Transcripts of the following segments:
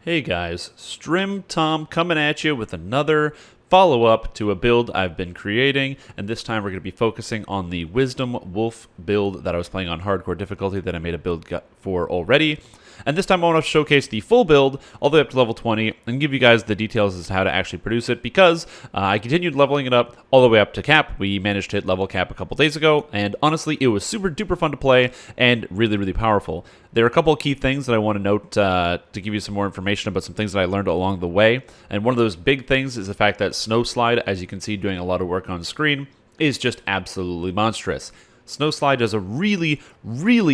Hey guys, Strim Tom coming at you with another follow-up to a build I've been creating, and this time we're going to be focusing on the Wisdom Wolf build that I was playing on hardcore difficulty that I made a build for already. And this time I want to showcase the full build all the way up to level 20 and give you guys the details as to how to actually produce it, because I continued leveling it up all the way up to cap. We managed to hit level cap a couple days ago, and honestly it was super duper fun to play and really powerful. There are a couple of key things that I want to note to give you some more information about some things that I learned along the way. And one of those big things is the fact that Snow Slide, as you can see doing a lot of work on screen, is just absolutely monstrous. Snow Slide does a really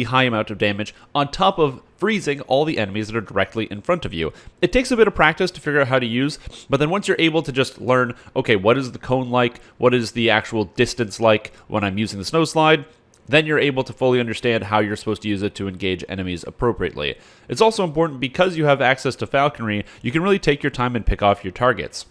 high amount of damage on top of freezing all the enemies that are directly in front of you. It takes a bit of practice to figure out how to use, but then once you're able to just learn, okay, what is the cone like, what is the actual distance like when I'm using the Snow Slide, then you're able to fully understand how you're supposed to use it to engage enemies appropriately. It's also important because you have access to falconry, you can really take your time and pick off your targets.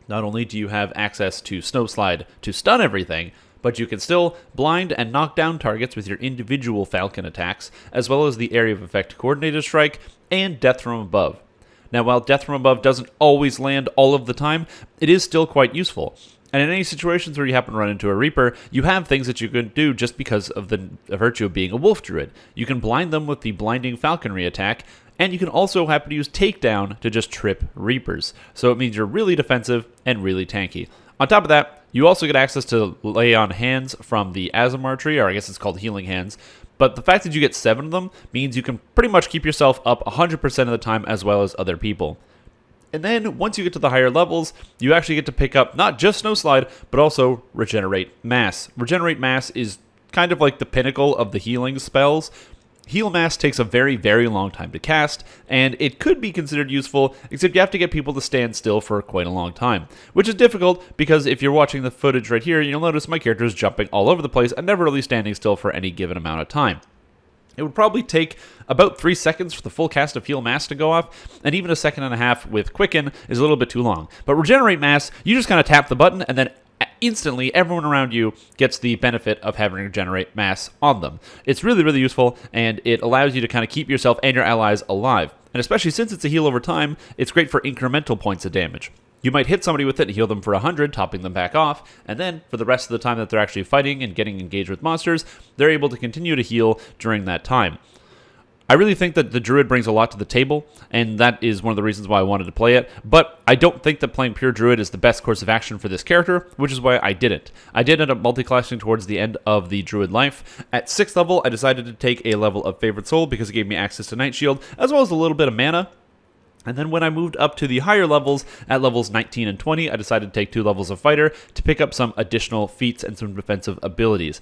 Not only do you have access to Snow Slide to stun everything, but you can still blind and knock down targets with your individual falcon attacks, as well as the area of effect coordinated strike and death from above. Now, while death from above doesn't always land all of the time, it is still quite useful. And in any situations where you happen to run into a Reaper, you have things that you can do just because of the virtue of being a Wolf Druid. You can blind them with the blinding falconry attack, and you can also happen to use takedown to just trip Reapers. So it means you're really defensive and really tanky. On top of that, you also get access to lay on hands from the Azamar tree, or I guess it's called healing hands. But the fact that you get 7 of them means you can pretty much keep yourself up 100% of the time, as well as other people. And then once you get to the higher levels, you actually get to pick up not just Snow Slide, but also Regenerate Mass. Regenerate Mass is kind of like the pinnacle of the healing spells. Heal Mass takes a very long time to cast, and it could be considered useful, except you have to get people to stand still for quite a long time. Which is difficult, because if you're watching the footage right here, you'll notice my character is jumping all over the place and never really standing still for any given amount of time. It would probably take about 3 seconds for the full cast of Heal Mass to go off, and even 1.5 seconds with Quicken is a little bit too long. But Regenerate Mass, you just kind of tap the button, and then instantly everyone around you gets the benefit of having Regenerate Mass on them. It's really useful, and it allows you to kind of keep yourself and your allies alive. And especially since it's a heal over time, it's great for incremental points of damage. You might hit somebody with it and heal them for 100, topping them back off, and then for the rest of the time that they're actually fighting and getting engaged with monsters, they're able to continue to heal during that time. I really think that the Druid brings a lot to the table, and that is one of the reasons why I wanted to play it, but I don't think that playing pure Druid is the best course of action for this character, which is why I didn't. I did end up multiclassing towards the end of the Druid life. At 6th level, I decided to take a level of Favorite Soul because it gave me access to Night Shield, as well as a little bit of mana. And then when I moved up to the higher levels, at levels 19 and 20, I decided to take 2 levels of Fighter to pick up some additional feats and some defensive abilities.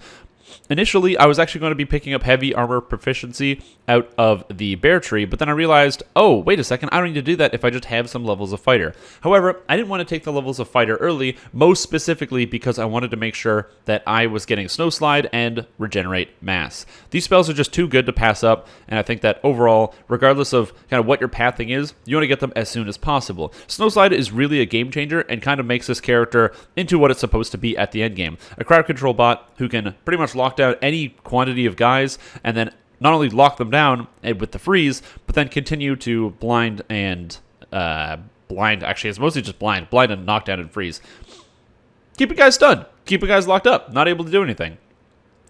Initially, I was actually going to be picking up heavy armor proficiency out of the bear tree, but then I realized, oh, wait a second, I don't need to do that if I just have some levels of fighter. However, I didn't want to take the levels of fighter early, most specifically because I wanted to make sure that I was getting Snow Slide and Regenerate Mass. These spells are just too good to pass up, and I think that overall, regardless of kind of what your pathing is, you want to get them as soon as possible. Snow Slide is really a game changer and kind of makes this character into what it's supposed to be at the end game. A crowd control bot who can pretty much lock down any quantity of guys, and then not only lock them down with the freeze, but then continue to blind and actually it's mostly just blind and knock down and freeze. Keep you guys stunned, keep you guys locked up, not able to do anything.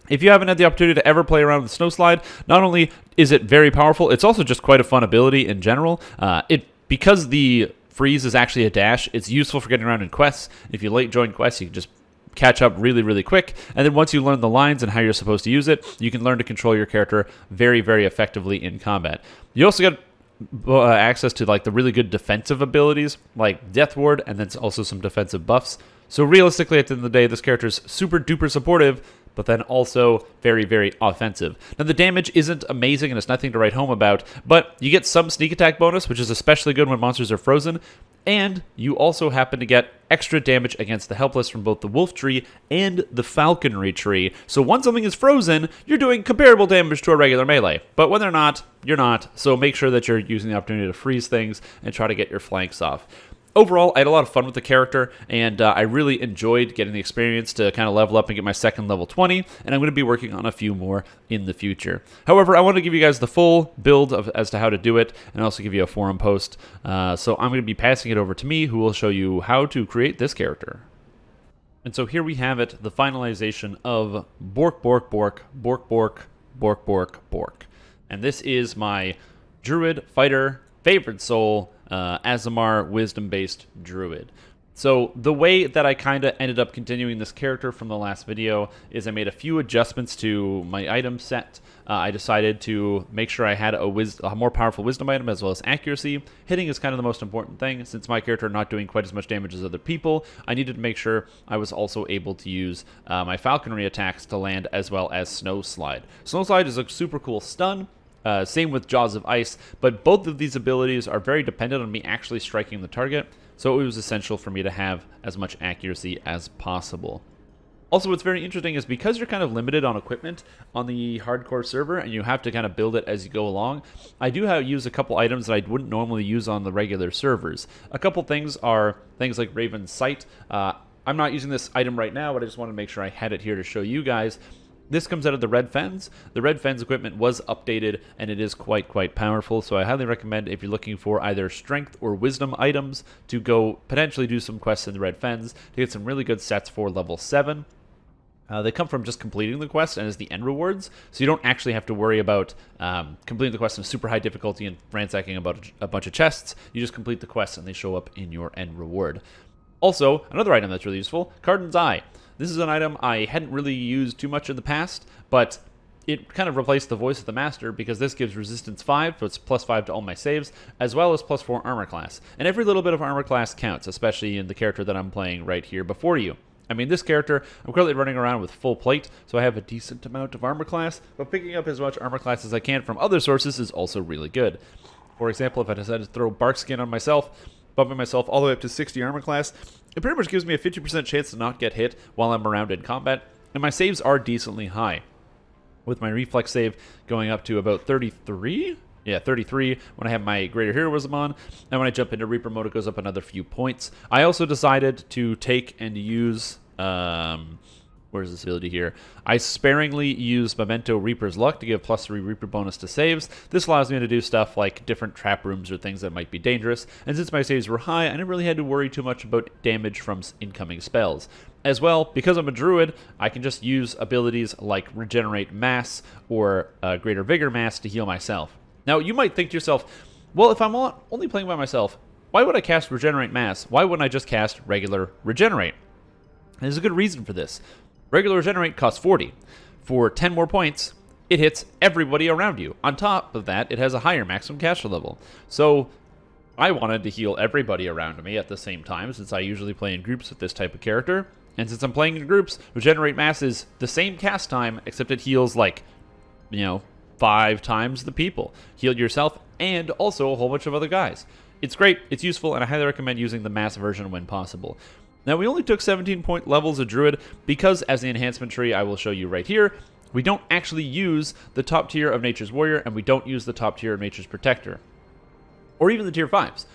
If you haven't had the opportunity to ever play around with Snow Slide, not only is it very powerful, it's also just quite a fun ability in general. Because the freeze is actually a dash, it's useful for getting around in quests. If you late join quests, you can just catch up really quick, and then once you learn the lines and how you're supposed to use it, you can learn to control your character very effectively in combat. You also get access to like the really good defensive abilities like Death Ward, and then also some defensive buffs. So realistically, at the end of the day, this character is super duper supportive, but then also very offensive. Now, the damage isn't amazing, and it's nothing to write home about, but you get some sneak attack bonus, which is especially good when monsters are frozen, and you also happen to get extra damage against the helpless from both the Wolf Tree and the Falconry Tree. So once something is frozen, you're doing comparable damage to a regular melee. But when they're not, you're not, so make sure that you're using the opportunity to freeze things and try to get your flanks off. overall, I had a lot of fun with the character, and I really enjoyed getting the experience to kind of level up and get my second level 20, and I'm going to be working on a few more in the future. However, I want to give you guys the full build as to how to do it, and also give you a forum post. So I'm going to be passing it over to me, who will show you how to create this character. And so here we have it, the finalization of Bork, Bork, Bork, Bork, Bork, Bork, Bork, Bork. And this is my Druid Fighter Favorite Soul Aasimar Wisdom-based Druid. So the way that I kind of ended up continuing this character from the last video is I made a few adjustments to my item set. I decided to make sure I had a more powerful wisdom item as well as accuracy. Hitting is kind of the most important thing. Since my character not doing quite as much damage as other people, I needed to make sure I was also able to use my falconry attacks to land as well as Snow Slide. Snow Slide is a super cool stun. Same with Jaws of Ice, but both of these abilities are very dependent on me actually striking the target, so it was essential for me to have as much accuracy as possible. Also, what's very interesting is because you're kind of limited on equipment on the hardcore server and you have to kind of build it as you go along, I do use a couple items that I wouldn't normally use on the regular servers. A couple things are things like Raven's Sight. I'm not using this item right now, but I just wanted to make sure I had it here to show you guys. This comes out of the Red Fens. The Red Fens equipment was updated, and it is quite powerful, so I highly recommend if you're looking for either strength or wisdom items to go potentially do some quests in the Red Fens to get some really good sets for level 7. They come from just completing the quest and as the end rewards, so you don't actually have to worry about completing the quest in super high difficulty and ransacking about a bunch of chests. You just complete the quest and they show up in your end reward. Also, another item that's really useful, Cardin's Eye. This is an item I hadn't really used too much in the past, but it kind of replaced the Voice of the Master because this gives resistance 5, so it's +5 to all my saves, as well as +4 armor class. And every little bit of armor class counts, especially in the character that I'm playing right here before you. I mean, this character, I'm currently running around with full plate, so I have a decent amount of armor class, but picking up as much armor class as I can from other sources is also really good. For example, if I decide to throw Bark Skin on myself, bumping myself all the way up to 60 armor class, it pretty much gives me a 50% chance to not get hit while I'm around in combat, and my saves are decently high. With my reflex save going up to about 33? Yeah, 33 when I have my Greater Heroism on, and when I jump into Reaper mode it goes up another few points. I also decided to take and use... where's this ability here? I sparingly use Memento Reaper's Luck to give +3 Reaper bonus to saves. This allows me to do stuff like different trap rooms or things that might be dangerous, and since my saves were high, I never really had to worry too much about damage from incoming spells. As well, because I'm a druid, I can just use abilities like Regenerate Mass or Greater Vigor Mass to heal myself. Now, you might think to yourself, well, if I'm only playing by myself, why would I cast Regenerate Mass? Why wouldn't I just cast regular Regenerate? And there's a good reason for this. Regular Regenerate costs 40. For 10 more points, it hits everybody around you. On top of that, it has a higher maximum caster level. So I wanted to heal everybody around me at the same time, since I usually play in groups with this type of character. And since I'm playing in groups, Regenerate Mass is the same cast time, except it heals like, 5 times the people. Heal yourself and also a whole bunch of other guys. It's great, it's useful, and I highly recommend using the mass version when possible. Now, we only took 17-point levels of Druid because, as the enhancement tree I will show you right here, we don't actually use the top tier of Nature's Warrior, and we don't use the top tier of Nature's Protector, or even the tier 5s.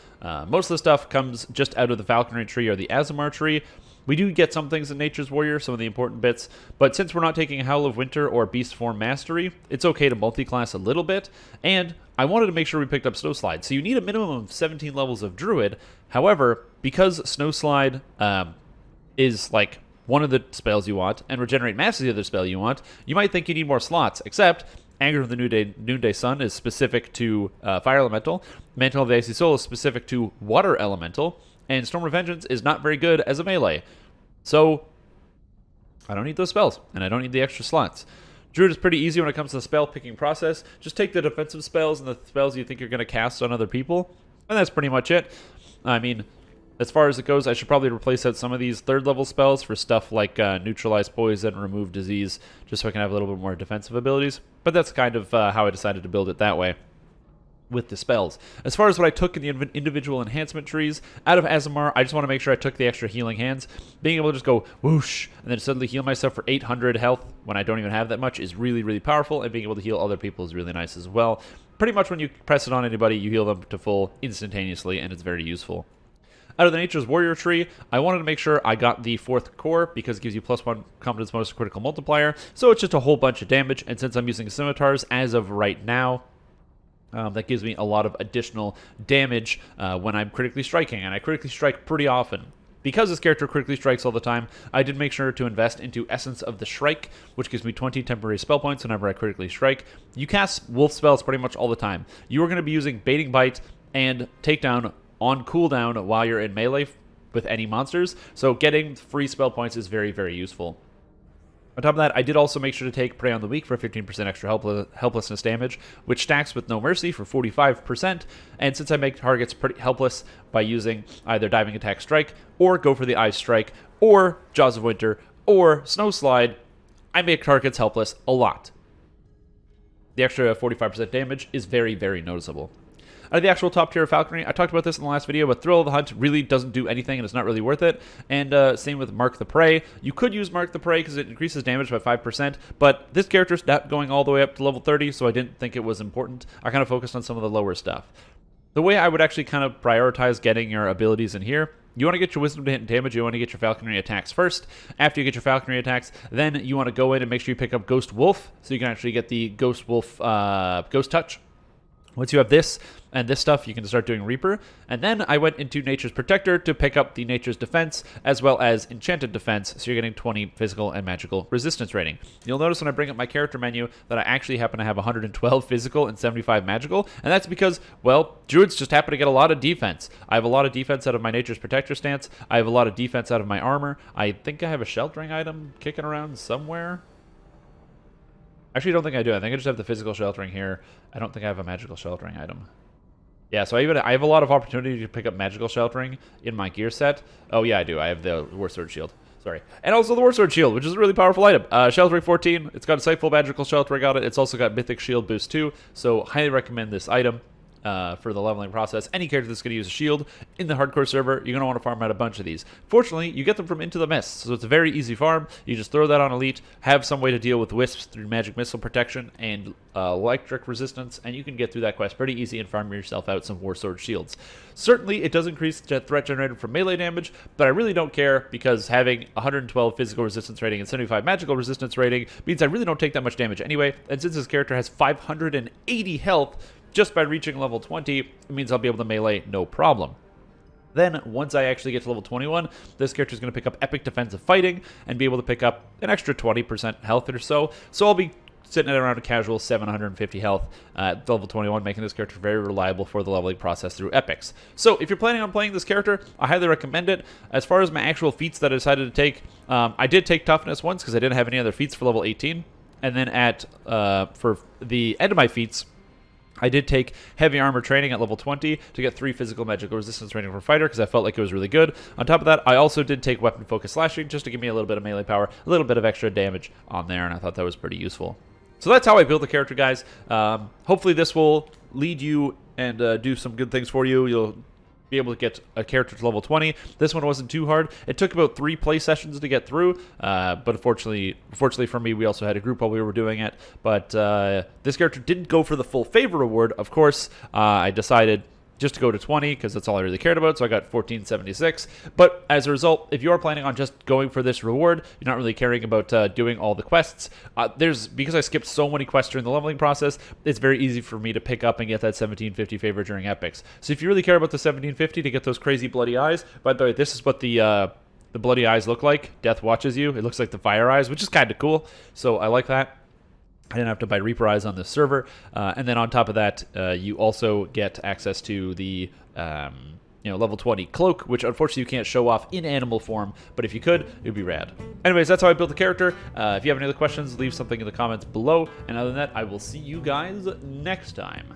Most of the stuff comes just out of the Falconry tree or the Aasimar tree. We do get some things in Nature's Warrior, some of the important bits, but since we're not taking Howl of Winter or Beast Form Mastery, it's okay to multi-class a little bit, and I wanted to make sure we picked up Snow Slide. So you need a minimum of 17 levels of Druid. However, because Snow Slide is like one of the spells you want, and Regenerate Mass is the other spell you want, you might think you need more slots, except Anger of the Noonday Sun is specific to Fire Elemental, Mantle of the Icy Soul is specific to Water Elemental, and Storm of Vengeance is not very good as a melee. So, I don't need those spells, and I don't need the extra slots. Druid is pretty easy when it comes to the spell picking process. Just take the defensive spells and the spells you think you're going to cast on other people, and that's pretty much it. I mean, as far as it goes, I should probably replace out some of these 3rd level spells for stuff like Neutralize Poison, Remove Disease, just so I can have a little bit more defensive abilities. But that's kind of how I decided to build it that way with the spells. As far as what I took in the individual enhancement trees, out of Aasimar, I just want to make sure I took the extra healing hands. Being able to just go whoosh and then suddenly heal myself for 800 health when I don't even have that much is really, really powerful, and being able to heal other people is really nice as well. Pretty much when you press it on anybody, you heal them to full instantaneously, and it's very useful. Out of the Nature's Warrior tree, I wanted to make sure I got the 4th core because it gives you +1 confidence bonus critical multiplier, so it's just a whole bunch of damage, and since I'm using scimitars as of right now, that gives me a lot of additional damage when I'm critically striking, and I critically strike pretty often. Because this character critically strikes all the time, I did make sure to invest into Essence of the Shrike, which gives me 20 temporary spell points whenever I critically strike. You cast wolf spells pretty much all the time. You are going to be using Baiting Bite and Takedown on cooldown while you're in melee with any monsters, so getting free spell points is very, very useful. On top of that, I did also make sure to take Prey on the Weak for 15% extra helplessness damage, which stacks with No Mercy for 45%, and since I make targets pretty helpless by using either Diving Attack Strike, or go for the Ice Strike, or Jaws of Winter, or Snow Slide, I make targets helpless a lot. The extra 45% damage is very, very noticeable. Out of the actual top tier of falconry, I talked about this in the last video, but Thrill of the Hunt really doesn't do anything and it's not really worth it. And same with Mark the Prey. You could use Mark the Prey because it increases damage by 5%, but this character's not going all the way up to level 30, so I didn't think it was important. I kind of focused on some of the lower stuff. The way I would actually kind of prioritize getting your abilities in here, you want to get your Wisdom to hit and damage, you want to get your falconry attacks first. After you get your falconry attacks, then you want to go in and make sure you pick up Ghost Wolf, so you can actually get the Ghost Wolf Ghost Touch. Once you have this and this stuff, you can start doing Reaper. And then I went into Nature's Protector to pick up the Nature's Defense, as well as Enchanted Defense, so you're getting 20 physical and magical resistance rating. You'll notice when I bring up my character menu that I actually happen to have 112 physical and 75 magical, and that's because, well, Druids just happen to get a lot of defense. I have a lot of defense out of my Nature's Protector stance. I have a lot of defense out of my armor. I think I have a Sheltering item kicking around somewhere. Actually, I don't think I do. I think I just have the physical sheltering here. I don't think I have a magical sheltering item. Yeah, so I have a lot of opportunity to pick up magical sheltering in my gear set. Oh, yeah, I do. I have the War Sword Shield. Sorry. And also the War Sword Shield, which is a really powerful item. Sheltering 14. It's got a Sightful Magical Sheltering on it. It's also got Mythic Shield Boost 2, so highly recommend this item. For the leveling process. Any character that's going to use a shield in the hardcore server, you're going to want to farm out a bunch of these. Fortunately, you get them from Into the Mist, so it's a very easy farm. You just throw that on Elite, have some way to deal with Wisps through Magic Missile Protection and Electric Resistance, and you can get through that quest pretty easy and farm yourself out some War Sword Shields. Certainly, it does increase the threat generated from melee damage, but I really don't care because having 112 physical resistance rating and 75 magical resistance rating means I really don't take that much damage anyway, and since this character has 580 health, just by reaching level 20, it means I'll be able to melee no problem. Then, once I actually get to level 21, this character is going to pick up Epic Defensive Fighting and be able to pick up an extra 20% health or so. So I'll be sitting at around a casual 750 health at level 21, making this character very reliable for the leveling process through epics. So if you're planning on playing this character, I highly recommend it. As far as my actual feats that I decided to take, I did take Toughness once because I didn't have any other feats for level 18. And then for the end of my feats, I did take Heavy Armor Training at level 20 to get 3 physical magical resistance rating for Fighter because I felt like it was really good. On top of that, I also did take Weapon Focus Slashing just to give me a little bit of melee power, a little bit of extra damage on there, and I thought that was pretty useful. So that's how I built the character, guys. Hopefully this will lead you and do some good things for you. You'll be able to get a character to level 20. This one wasn't too hard. It took about 3 play sessions to get through, but unfortunately for me, we also had a group while we were doing it. But this character didn't go for the full favor reward. Of course, I decided just to go to 20 because that's all I really cared about, so I got 1476. But as a result, if you're planning on just going for this reward, you're not really caring about doing all the quests, because I skipped so many quests during the leveling process, it's very easy for me to pick up and get that 1750 favor during epics. So if you really care about the 1750 to get those crazy bloody eyes, by the way, this is what the bloody eyes look like. Death watches you. It looks like the fire eyes, which is kind of cool, so I like that. I didn't have to buy Reaper Eyes on this server. And then on top of that, you also get access to the level 20 Cloak, which unfortunately you can't show off in animal form, but if you could, it would be rad. Anyways, that's how I built the character. If you have any other questions, leave something in the comments below. And other than that, I will see you guys next time.